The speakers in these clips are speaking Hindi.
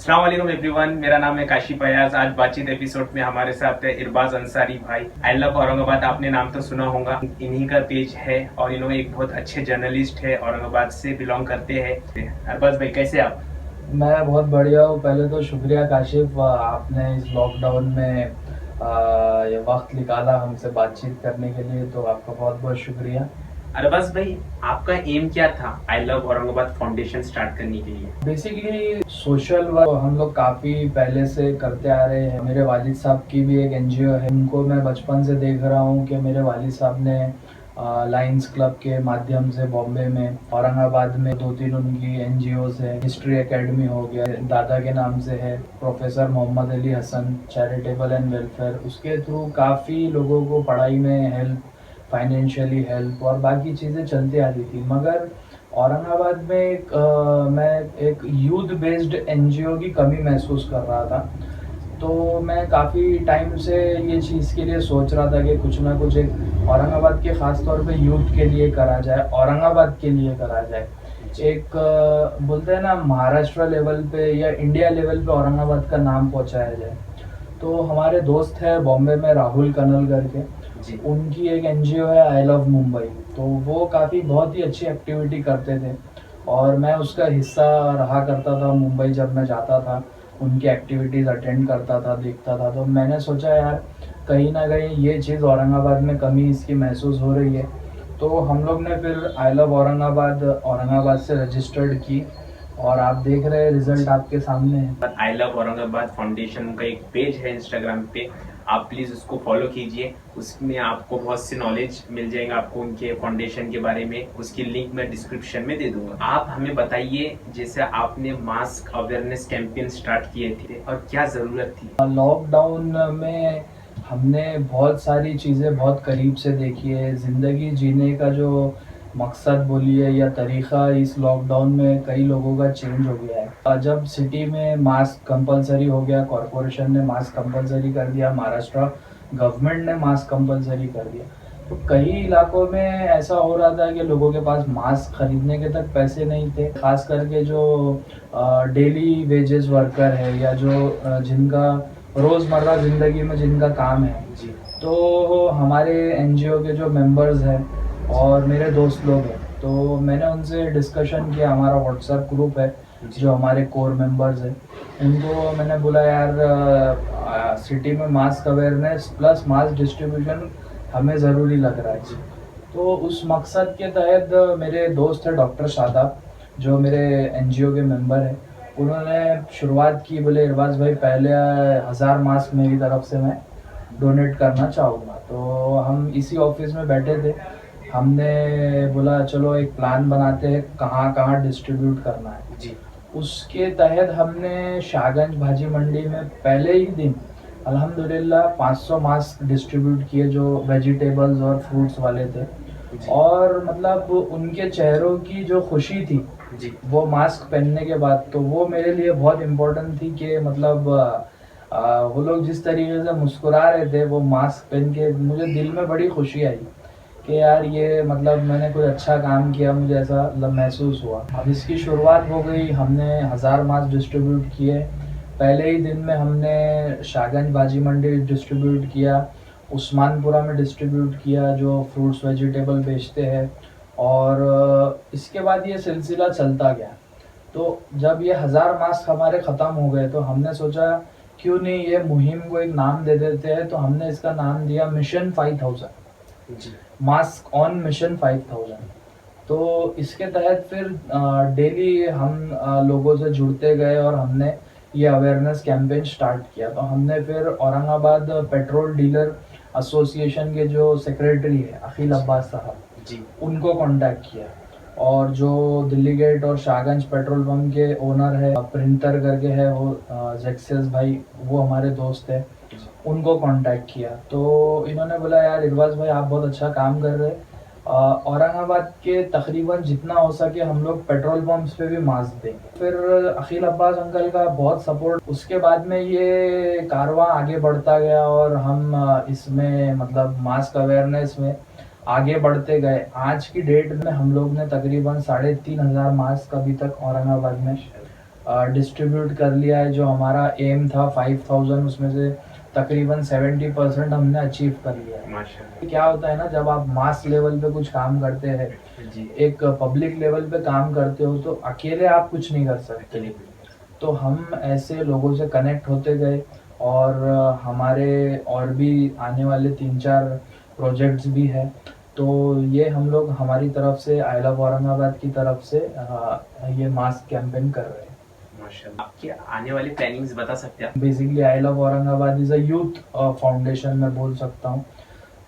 अस्सलाम वालेकुम एवरीवन, मेरा नाम है काशिफ अयाज। आज बातचीत एपिसोड में हमारे साथ है इरबाज अंसारी भाई। आई लव औरंगाबाद, आपने नाम तो सुना होगा। इन्हीं का पेज है और इन्होंने एक बहुत अच्छे जर्नलिस्ट है, औरंगाबाद से बिलोंग करते हैं। इरबाज भाई कैसे आप? मैं बहुत बढ़िया हूँ। पहले तो शुक्रिया काशिफ, आपने इस लॉकडाउन में ये वक्त निकाला हमसे बातचीत करने के लिए, तो आपका बहुत बहुत शुक्रिया। अरबाज भाई, आपका एम क्या था आई लव औरंगाबाद फाउंडेशन स्टार्ट करने के लिए? बेसिकली सोशल वर्क हम लोग काफ़ी पहले से करते आ रहे हैं। मेरे वालिद साहब की भी एक एनजीओ है, उनको मैं बचपन से देख रहा हूँ कि मेरे वालिद साहब ने लायंस क्लब के माध्यम से बॉम्बे में, औरंगाबाद में 2-3 उनकी एनजीओज है। हिस्ट्री एकेडमी हो गया, दादा के नाम से है, professor Mohammed Ali Hasan charitable and welfare, उसके थ्रू काफ़ी लोगों को पढ़ाई में हेल्प, फाइनेंशियली हेल्प और बाकी चीज़ें चलती आती थी। मगर औरंगाबाद में मैं एक यूथ बेस्ड एनजीओ की कमी महसूस कर रहा था। तो मैं काफ़ी टाइम से ये चीज़ के लिए सोच रहा था कि कुछ ना कुछ एक औरंगाबाद के ख़ास तौर पे यूथ के लिए करा जाए, औरंगाबाद के लिए करा जाए। एक बोलते हैं ना, महाराष्ट्र लेवल पे या इंडिया लेवल पे औरंगाबाद का नाम पहुंचाया जाए। तो हमारे दोस्त है बॉम्बे में, राहुल कनल करके, उनकी एक एनजीओ है आई लव मुंबई। तो वो काफ़ी बहुत ही अच्छी एक्टिविटी करते थे और मैं उसका हिस्सा रहा करता था। मुंबई जब मैं जाता था, उनकी एक्टिविटीज़ अटेंड करता था, देखता था। तो मैंने सोचा यार, कहीं ना कहीं ये चीज़ औरंगाबाद में कमी इसकी महसूस हो रही है। तो हम लोग ने फिर आई लव औरंगाबाद औरंगाबाद से रजिस्टर्ड की और आप देख रहे हैं रिजल्ट आपके सामने है। आई लव औरंगाबाद फाउंडेशन का एक पेज है इंस्टाग्राम पे, आप प्लीज उसको फॉलो कीजिए। उसमें आपको बहुत सी नॉलेज मिल जाएगा आपको उनके फाउंडेशन के बारे में। उसकी लिंक मैं डिस्क्रिप्शन में दे दूंगा। आप हमें बताइए, जैसे आपने मास्क अवेयरनेस कैंपेन स्टार्ट किए थे और क्या जरूरत थी? लॉकडाउन में हमने बहुत सारी चीज़ें बहुत करीब से देखी है। ज़िंदगी जीने का जो मकसद बोलिए या तरीक़ा, इस लॉकडाउन में कई लोगों का चेंज हो गया है। जब सिटी में मास्क कंपलसरी हो गया, कॉरपोरेशन ने मास्क कंपलसरी कर दिया, महाराष्ट्र गवर्नमेंट ने मास्क कंपलसरी कर दिया, तो कई इलाकों में ऐसा हो रहा था कि लोगों के पास मास्क खरीदने के तक पैसे नहीं थे। खास करके जो डेली वेजेस वर्कर है या जो जिनका रोज़मर्रा ज़िंदगी में जिनका काम है, तो हमारे एनजीओ के जो मेंबर्स हैं और मेरे दोस्त लोग हैं, तो मैंने उनसे डिस्कशन किया। हमारा व्हाट्सएप ग्रुप है जो हमारे कोर मेंबर्स हैं, उनको मैंने बोला यार, सिटी में mask awareness plus mask distribution हमें ज़रूरी लग रहा है। तो उस मकसद के तहत मेरे दोस्त है डॉक्टर शादाब, जो मेरे एनजीओ के मेंबर हैं, उन्होंने शुरुआत की। बोले इरबाज भाई, पहले 1000 मास्क मेरी तरफ से मैं डोनेट करना चाहूँगा। तो हम इसी ऑफिस में बैठे थे, हमने बोला चलो एक प्लान बनाते हैं कहाँ कहाँ डिस्ट्रीब्यूट करना है। जी, उसके तहत हमने शाहगंज भाजी मंडी में पहले ही दिन अल्हम्दुलिल्लाह 500 मास्क डिस्ट्रीब्यूट किए, जो वेजिटेबल्स और फ्रूट्स वाले थे। और मतलब उनके चेहरों की जो खुशी थी जी, वो मास्क पहनने के बाद, तो वो मेरे लिए बहुत इम्पोर्टेंट थी कि मतलब वो लोग जिस तरीके से मुस्कुरा रहे थे वो मास्क पहन के, मुझे दिल में बड़ी खुशी आई कि यार ये मतलब मैंने कोई अच्छा काम किया, मुझे ऐसा महसूस हुआ। अब इसकी शुरुआत हो गई, हमने 1000 मास्क डिस्ट्रीब्यूट किए। पहले ही दिन में हमने शाहगंज भाजी मंडी डिस्ट्रीब्यूट किया, उस्मानपुरा में डिस्ट्रीब्यूट किया जो फ्रूट्स वेजिटेबल बेचते हैं, और इसके बाद ये सिलसिला चलता गया। तो जब ये 1000 मास्क हमारे ख़त्म हो गए, तो हमने सोचा क्यों नहीं ये मुहिम को एक नाम दे देते हैं। तो हमने इसका नाम दिया मिशन 5000, मास्क ऑन मिशन 5000। तो इसके तहत फिर डेली हम लोगों से जुड़ते गए और हमने ये अवेयरनेस कैंपेन स्टार्ट किया। तो हमने फिर औरंगाबाद पेट्रोल डीलर एसोसिएशन के जो सेक्रेटरी है अखिल अब्बास साहब, उनको कांटेक्ट किया। और जो दिल्ली गेट और शाहगंज पेट्रोल पंप के ओनर है, प्रिंटर करके है वो, जेक्सेस भाई, वो हमारे दोस्त है, उनको कांटेक्ट किया। तो इन्होंने बोला यार इरबाज भाई, आप बहुत अच्छा काम कर रहे हैं, औरंगाबाद के तकरीबन जितना हो सके हम लोग पेट्रोल पंप्स पे भी मास्क देंगे। फिर अखिल अब्बास अंकल का बहुत सपोर्ट, उसके बाद में ये कारवां आगे बढ़ता गया और हम इसमें मतलब मास्क अवेयरनेस में आगे बढ़ते गए। आज की डेट में हम लोग ने तकरीबन 3500 मास्क अभी तक औरंगाबाद में डिस्ट्रीब्यूट कर लिया है। जो हमारा एम था 5000, उसमें से तकरीबन 70% हमने अचीव कर लिया है। माशाल्लाह। क्या होता है ना, जब आप मास लेवल पे कुछ काम करते हैं, जी। एक पब्लिक लेवल पे काम करते हो, तो अकेले आप कुछ नहीं कर सकते। अकेले। तो हम ऐसे लोगों से कनेक्ट होते गए, और हमारे और भी आने वाले 3-4 प्रोजेक्ट्स भी हैं। तो ये हम लोग हमारी तरफ से, आई लव औरंगाबाद की तरफ से ये मास्क कैंपेन कर रहे हैं। माशाल्लाह। आपके आने वाले प्लानिंग्स बता सकते हैं आप? Basically I love Aurangabad is a youth foundation, मैं बोल सकता हूँ।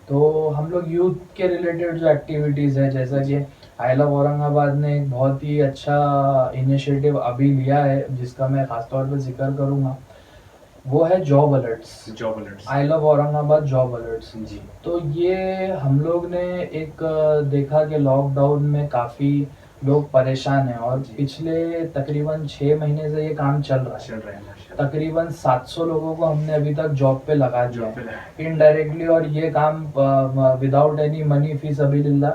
तो हम लोग यूथ के रिलेटेड जो एक्टिविटीज़ है, जैसा कि आई लव औरंगाबाद ने एक बहुत ही अच्छा इनिशिएटिव अभी लिया है, जिसका मैं ख़ासतौर पे जिक्र करूँगा, वो है job alerts. Job alerts. I love Aurangabad job alerts. जी। तो ये हम लोग ने एक देखा कि लॉकडाउन में काफ़ी लोग परेशान हैं, और जी। पिछले तकरीबन 6 महीने से ये काम चल रहा है। माशाल्लाह। तकरीबन 700 लोगों को हमने अभी तक जॉब पे लगा दिया जॉब पे है इनडायरेक्टली, और ये काम विदाउट एनी मनी, फी सबिलिल्लाह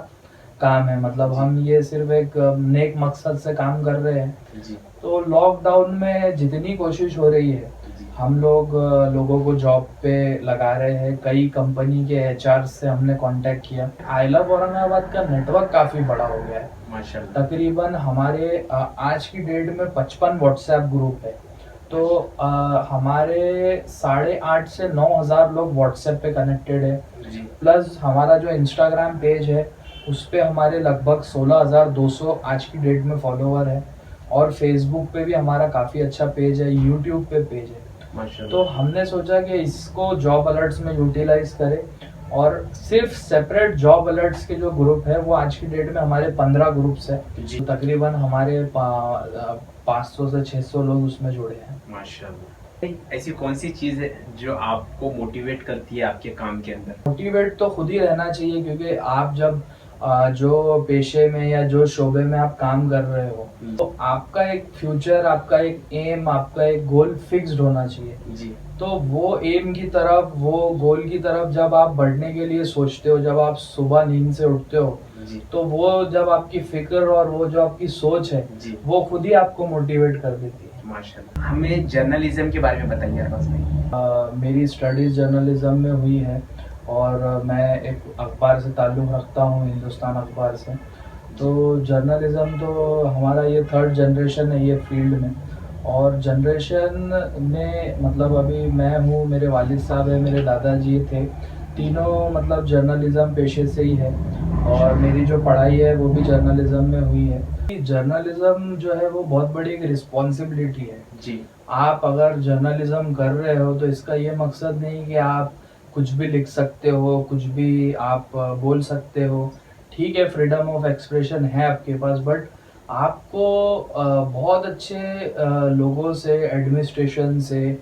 काम है। मतलब जी। हम ये सिर्फ एक नेक मकसद से काम कर रहे हैं। जी। तो लॉकडाउन में जितनी कोशिश हो रही है, जी। हम लोग लोगों को जॉब पे लगा रहे हैं। कई कंपनी के एचआर से हमने कांटेक्ट किया। आई लव औरंगाबाद का नेटवर्क काफ़ी बड़ा हो गया है। माशाल्लाह। तकरीबन हमारे आज की डेट में 55 व्हाट्सएप ग्रुप है। तो हमारे 8,500 से 9,000 लोग व्हाट्सएप पे कनेक्टेड है। जी। प्लस हमारा जो इंस्टाग्राम पेज है, उस पे हमारे लगभग 16,200 आज की डेट में फॉलोवर है। और फेसबुक पे भी हमारा काफ़ी अच्छा पेज है, यूट्यूब पे पेज है। माशाल्लाह। तो हमने सोचा कि इसको जॉब अलर्ट्स में यूटिलाइज करें, और सिर्फ सेपरेट जॉब अलर्ट्स के जो ग्रुप है, वो आज की डेट में हमारे 15 ग्रुप्स है। जी। तो तकरीबन हमारे 500 से 600 लोग उसमें जुड़े हैं। माशाल्लाह। ऐसी कौन सी चीज है जो आपको मोटिवेट करती है आपके काम के अंदर? मोटिवेट तो खुद ही रहना चाहिए, क्योंकि आप जब जो पेशे में या जो शोबे में आप काम कर रहे हो, तो आपका एक फ्यूचर, आपका एक एम, आपका एक गोल फिक्स्ड होना चाहिए। जी। तो वो एम की तरफ, वो गोल की तरफ जब आप बढ़ने के लिए सोचते हो, जब आप सुबह नींद से उठते हो, जी। तो वो जब आपकी फिक्र और वो जो आपकी सोच है, जी। वो खुद ही आपको मोटिवेट कर देती है। माशाल्लाह। हमें जर्नलिज्म के बारे में बताइए अरबाज भाई। मेरी स्टडीज़ जर्नलिज्म में हुई है, और मैं एक अखबार से ताल्लुक़ रखता हूँ, हिंदुस्तान अखबार से। तो जर्नलिज्म तो हमारा ये 3rd जनरेशन है ये फील्ड में। और जनरेशन में मतलब अभी मैं हूँ, मेरे वालिद साहब हैं, मेरे दादाजी थे, तीनों मतलब जर्नलिज्म पेशे से ही है। और मेरी जो पढ़ाई है वो भी जर्नलिज्म में हुई है। जर्नलिज्म जो है वो बहुत बड़ी एक रिस्पॉन्सिबिलिटी है। जी। आप अगर जर्नलिज्म कर रहे हो, तो इसका ये मकसद नहीं कि आप कुछ भी लिख सकते हो, कुछ भी आप बोल सकते हो। ठीक है, फ्रीडम ऑफ एक्सप्रेशन है आपके पास, बट आपको बहुत अच्छे लोगों से, एडमिनिस्ट्रेशन से,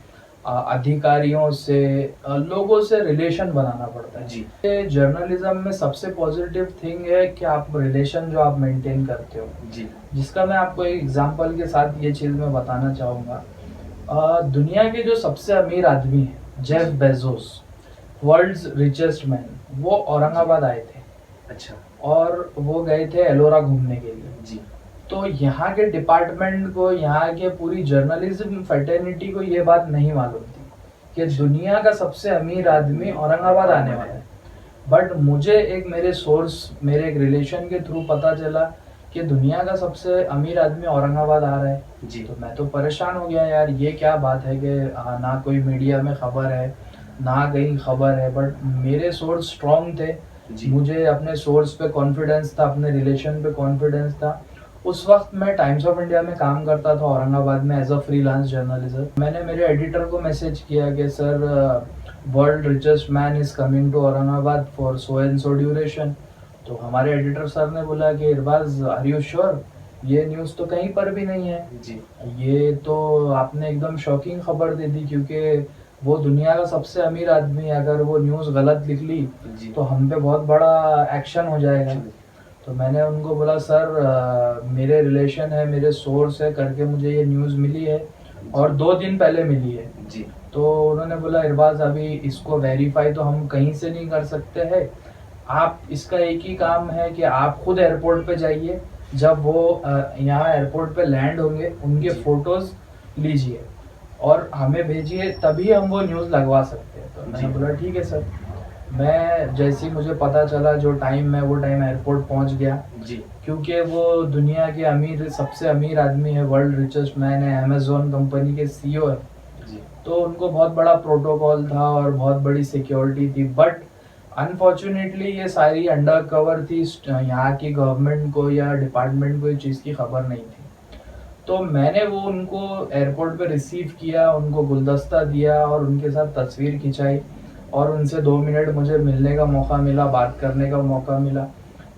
अधिकारियों से, लोगों से रिलेशन बनाना पड़ता है। जी। जर्नलिज्म में सबसे पॉजिटिव थिंग है कि आप रिलेशन जो आप मेंटेन करते हो। जी। जिसका मैं आपको एक एग्जांपल के साथ ये चीज़ मैं बताना चाहूँगा। दुनिया के जो सबसे अमीर आदमी हैं, Jeff Bezos, world's richest man, वो औरंगाबाद आए थे। अच्छा। और वो गए थे एलोरा घूमने के लिए। जी। तो यहाँ के डिपार्टमेंट को, यहाँ के पूरी जर्नलिज्म फैटर्निटी को ये बात नहीं मालूम थी कि दुनिया का सबसे अमीर आदमी औरंगाबाद आने वाला है। बट मुझे एक मेरे सोर्स, मेरे एक रिलेशन के थ्रू पता चला कि दुनिया का सबसे अमीर आदमी औरंगाबाद आ रहा है। जी। तो मैं तो परेशान हो गया, यार ये क्या बात है कि ना कोई मीडिया में खबर है, ना कहीं खबर है। बट मेरे सोर्स स्ट्रॉन्ग थे, जी। मुझे अपने सोर्स पे कॉन्फिडेंस था, अपने रिलेशन पे कॉन्फिडेंस था। उस वक्त मैं टाइम्स ऑफ इंडिया में काम करता था औरंगाबाद में एज अ फ्रीलांस जर्नलिस्ट। मैंने मेरे एडिटर को मैसेज किया कि sir, world richest man is coming to Aurangabad for so and so duration. तो हमारे एडिटर सर ने बोला कि इरबाज, आर यू श्योर? ये न्यूज़ तो कहीं पर भी नहीं है। जी। ये तो आपने एकदम शॉकिंग खबर दे दी, क्योंकि वो दुनिया का सबसे अमीर आदमी है। अगर वो न्यूज़ गलत लिख ली जी। तो हम पे बहुत बड़ा एक्शन हो जाएगा। तो मैंने उनको बोला, सर मेरे रिलेशन है, मेरे सोर्स है करके मुझे ये न्यूज़ मिली है, और 2 दिन पहले मिली है। जी। तो उन्होंने बोला, इरबाज अभी इसको वेरीफाई तो हम कहीं से नहीं कर सकते हैं, आप इसका एक ही काम है कि आप खुद एयरपोर्ट पे जाइए जब वो यहाँ एयरपोर्ट पे लैंड होंगे उनके जी। फोटोज लीजिए और हमें भेजिए, तभी हम वो न्यूज़ लगवा सकते हैं। तो जी। मैंने बोला ठीक है सर। मैं जैसे ही मुझे पता चला जो टाइम मैं वो टाइम एयरपोर्ट पहुंच गया, जी। क्योंकि वो दुनिया के अमीर सबसे अमीर आदमी है, वर्ल्ड रिचेस्ट मैन है, अमेजोन कंपनी के सीईओ है। जी। तो उनको बहुत बड़ा प्रोटोकॉल था और बहुत बड़ी सिक्योरिटी थी, बट अनफॉर्चुनेटली ये सारी अंडर कवर थी। यहाँ की गवर्नमेंट को या डिपार्टमेंट को इस चीज़ की खबर नहीं थी। तो मैंने वो उनको एयरपोर्ट पे रिसीव किया, उनको गुलदस्ता दिया और उनके साथ तस्वीर खिंचाई और उनसे 2 मिनट मुझे मिलने का मौका मिला, बात करने का मौका मिला।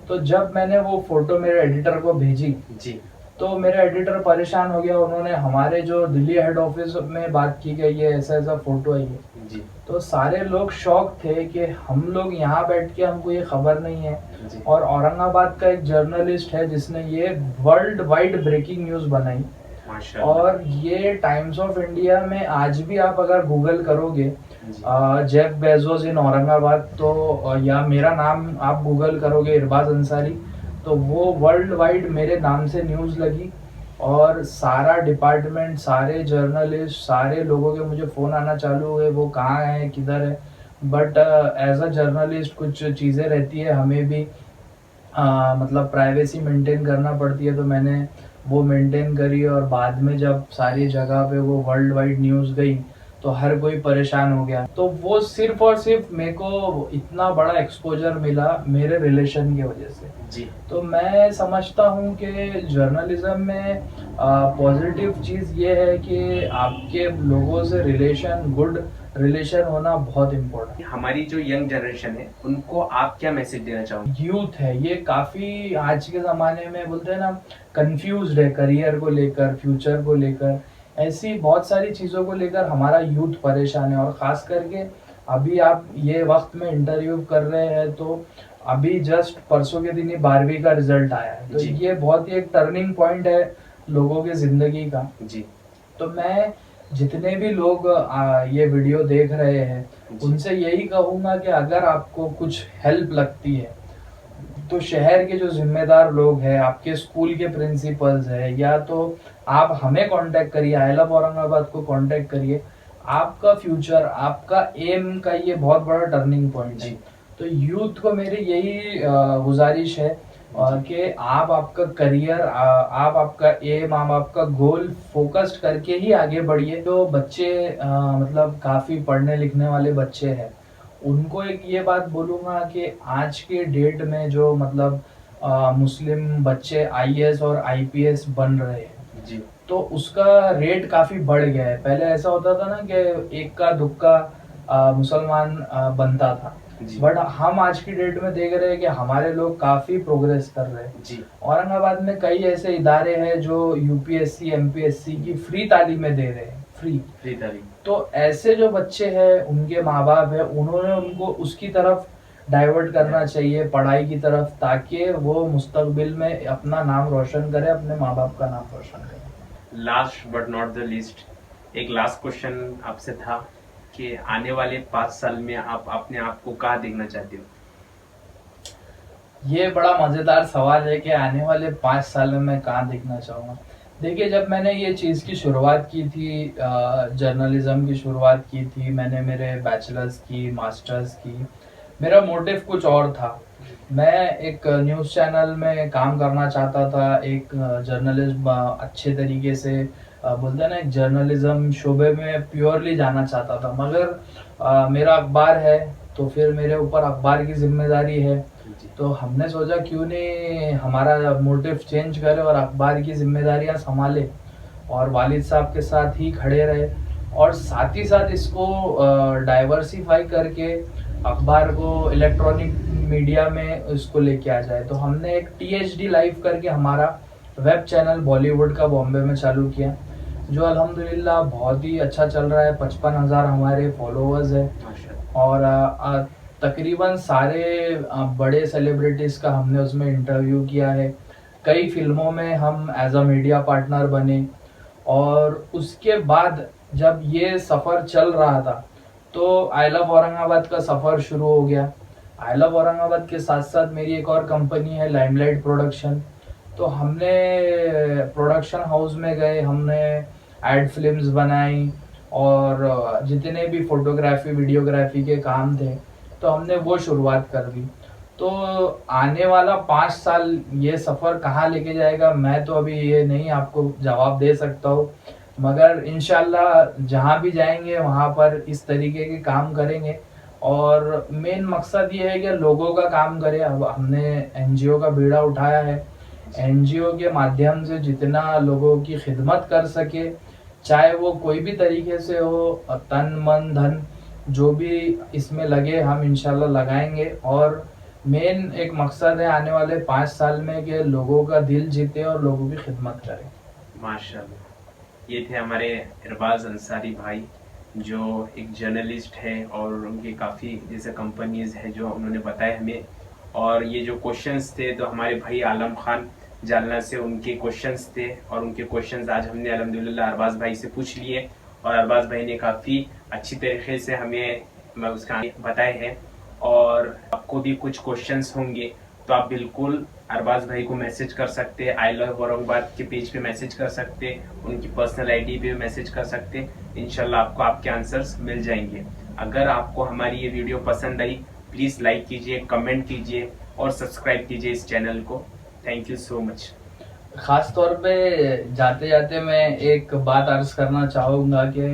तो जब मैंने वो फोटो मेरे एडिटर को भेजी जी। तो मेरा एडिटर परेशान हो गया। उन्होंने हमारे जो दिल्ली हेड ऑफिस में बात की कि ये ऐसा ऐसा फोटो है ये। जी। तो सारे लोग शॉक थे कि हम लोग यहाँ बैठ के हमको ये खबर नहीं है। जी। और औरंगाबाद का एक जर्नलिस्ट है जिसने ये वर्ल्ड वाइड ब्रेकिंग न्यूज़ बनाई। माशाल्लाह। और ये टाइम्स ऑफ इंडिया में आज भी आप अगर गूगल करोगे जी। जेफ बेजोस इन औरंगाबाद, तो या मेरा नाम आप गूगल करोगे इरबाज अंसारी, तो वो वर्ल्ड वाइड मेरे नाम से न्यूज़ लगी। और सारा डिपार्टमेंट, सारे जर्नलिस्ट, सारे लोगों के मुझे फ़ोन आना चालू हुए, वो कहाँ है, किधर है। बट एज अ जर्नलिस्ट कुछ चीज़ें रहती है, हमें भी मतलब प्राइवेसी मेंटेन करना पड़ती है। तो मैंने वो मेंटेन करी और बाद में जब सारी जगह पे वो वर्ल्ड वाइड न्यूज़ गई तो हर कोई परेशान हो गया। तो वो सिर्फ और सिर्फ मेरे को इतना बड़ा एक्सपोजर मिला मेरे रिलेशन की वजह से। जी। तो मैं समझता हूँ कि जर्नलिज्म में पॉजिटिव चीज़ ये है कि आपके लोगों से रिलेशन, गुड रिलेशन होना बहुत इम्पोर्टेंट। हमारी जो यंग जनरेशन है उनको आप क्या मैसेज देना चाहोगे? यूथ है ये काफ़ी आज के ज़माने में बोलते हैं ना कंफ्यूज्ड है, करियर को लेकर, फ्यूचर को लेकर, ऐसी बहुत सारी चीज़ों को लेकर हमारा यूथ परेशान है। और ख़ास करके अभी आप ये वक्त में इंटरव्यू कर रहे हैं तो अभी जस्ट परसों के दिन ही 12वीं का रिजल्ट आया है। तो जी। ये बहुत ही एक टर्निंग पॉइंट है लोगों की ज़िंदगी का। जी। तो मैं जितने भी लोग ये वीडियो देख रहे हैं जी। उनसे यही कहूँगा कि अगर आपको कुछ हेल्प लगती है तो शहर के जो जिम्मेदार लोग हैं, आपके स्कूल के प्रिंसिपल्स हैं, या तो आप हमें कांटेक्ट करिए, आई लव औरंगाबाद को कांटेक्ट करिए। आपका फ्यूचर, आपका एम का ये बहुत बड़ा टर्निंग पॉइंट है। जी। तो यूथ को मेरी यही गुजारिश है कि आप आपका करियर, आप आपका एम, आप आपका गोल फोकस्ड करके ही आगे बढ़िए। जो बच्चे मतलब काफ़ी पढ़ने लिखने वाले बच्चे हैं उनको एक ये बात बोलूँगा कि आज के डेट में जो मतलब मुस्लिम बच्चे आईएएस और आईपीएस बन रहे हैं जी। तो उसका रेट काफ़ी बढ़ गया है। पहले ऐसा होता था ना कि एक का दुक्का मुसलमान बनता था, जी। बट हम आज की डेट में देख रहे हैं कि हमारे लोग काफ़ी प्रोग्रेस कर रहे हैं। जी। औरंगाबाद में कई ऐसे इदारे हैं जो यूपीएससी एमपीएससी की फ्री तालीमें दे रहे हैं, फ्री। तारीफ। तो ऐसे जो बच्चे हैं उनके माँ बाप है, उन्होंने उनको उसकी तरफ डाइवर्ट करना चाहिए, पढ़ाई की तरफ, ताकि वो मुस्तकबिल में अपना नाम रोशन करे, अपने माँ बाप का नाम रोशन करे। Last but not the least, एक लास्ट क्वेश्चन आपसे था कि आने वाले 5 साल में आप अपने आप को कहाँ देखना चाहते हो? ये बड़ा मज़ेदार सवाल है कि आने वाले 5 साल में मैं कहाँ देखना चाहूँगा। देखिए, जब मैंने ये चीज़ की शुरुआत की थी, जर्नलिज्म की शुरुआत की थी, मैंने मेरे बैचलर्स की, मास्टर्स की, मेरा मोटिव कुछ और था। मैं एक न्यूज़ चैनल में काम करना चाहता था, एक जर्नलिस्ट अच्छे तरीके से बोलते हैं ना, एक जर्नलिज्म शोबे में प्योरली जाना चाहता था। मगर मेरा अखबार है तो फिर मेरे ऊपर अखबार की जिम्मेदारी है। तो हमने सोचा क्यों नहीं हमारा मोटिव चेंज करे और अखबार की जिम्मेदारियां संभाले, और वालिद साहब के साथ ही खड़े रहे और साथ ही साथ इसको डाइवर्सिफाई करके अखबार को इलेक्ट्रॉनिक मीडिया में इसको लेके आ जाए। तो हमने एक टीएचडी लाइव करके हमारा वेब चैनल बॉलीवुड का बॉम्बे में चालू किया, जो अल्हम्दुलिल्लाह बहुत ही अच्छा चल रहा है। 55,000 हमारे फॉलोअर्स है और तकरीबन सारे बड़े सेलिब्रिटीज़ का हमने उसमें इंटरव्यू किया है। कई फिल्मों में हम एज अ मीडिया पार्टनर बने। और उसके बाद जब ये सफ़र चल रहा था तो आई लव औरंगाबाद का सफ़र शुरू हो गया। आई लव औरंगाबाद के साथ साथ मेरी एक और कंपनी है लाइमलाइट प्रोडक्शन, तो हमने प्रोडक्शन हाउस में गए, हमने एड फिल्म्स बनाई और जितने भी फोटोग्राफी वीडियोग्राफी के काम थे तो हमने वो शुरुआत कर दी। तो आने वाला 5 साल ये सफ़र कहाँ लेके जाएगा मैं तो अभी ये नहीं आपको जवाब दे सकता हूँ, मगर इंशाल्लाह जहाँ भी जाएंगे वहाँ पर इस तरीके के काम करेंगे। और मेन मकसद ये है कि लोगों का काम करें। अब हमने एनजीओ का बीड़ा उठाया है, एनजीओ के माध्यम से जितना लोगों की खिदमत कर सके, चाहे वो कोई भी तरीके से हो, तन मन धन जो भी इसमें लगे हम इंशाल्लाह लगाएंगे। और मेन एक मकसद है आने वाले 5 साल में कि लोगों का दिल जीते और लोगों की खिदमत करें। माशाल्लाह, ये थे हमारे इरबाज अंसारी भाई जो एक जर्नलिस्ट है और उनकी काफ़ी जैसे कंपनीज है जो उन्होंने बताया हमें। और ये जो क्वेश्चंस थे तो हमारे भाई आलम खान जालना से उनके क्वेश्चंस थे और उनके क्वेश्चंस आज हमने अल्हम्दुलिल्लाह अरबाज भाई से पूछ लिए और अरबाज भाई ने काफ़ी अच्छी तरीके से हमें उसका बताए हैं। और आपको भी कुछ क्वेश्चंस होंगे तो आप बिल्कुल अरबाज भाई को मैसेज कर सकते हैं, आई लव औरंगाबाद के पेज पे मैसेज कर सकते हैं, उनकी पर्सनल आईडी पे मैसेज कर सकते हैं। इंशाल्लाह आपको आपके आंसर्स मिल जाएंगे। अगर आपको हमारी ये वीडियो पसंद आई प्लीज़ लाइक कीजिए, कमेंट कीजिए और सब्सक्राइब कीजिए इस चैनल को। Thank you so much. खास तौर पे जाते जाते मैं एक बात अर्ज करना चाहूँगा कि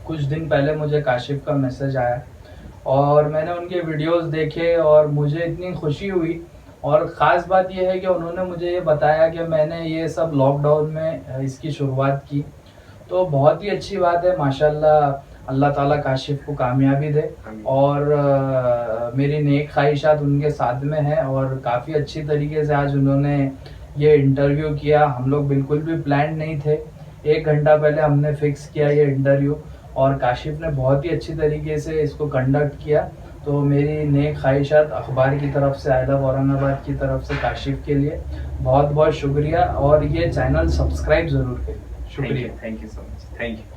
कुछ दिन पहले मुझे काशिफ का मैसेज आया और मैंने उनके वीडियोस देखे और मुझे इतनी खुशी हुई। और ख़ास बात यह है कि उन्होंने मुझे ये बताया कि मैंने ये सब लॉकडाउन में इसकी शुरुआत की। तो बहुत ही अच्छी बात है, माशाल्लाह। अल्लाह ताला काशिफ को कामयाबी दे और मेरी नेक ख्वाहिशात उनके साथ में है। और काफ़ी अच्छी तरीके से आज उन्होंने ये इंटरव्यू किया। हम लोग बिल्कुल भी प्लान नहीं थे, 1 घंटा पहले हमने फिक्स किया ये इंटरव्यू और काशिफ ने बहुत ही अच्छी तरीके से इसको कंडक्ट किया। तो मेरी नेक ख्वाहिशात अखबार की तरफ से, आई लव औरंगाबाद की तरफ से काशिफ के लिए बहुत बहुत शुक्रिया। और ये चैनल सब्सक्राइब ज़रूर करें। शुक्रिया। Thank you so much. Thank you.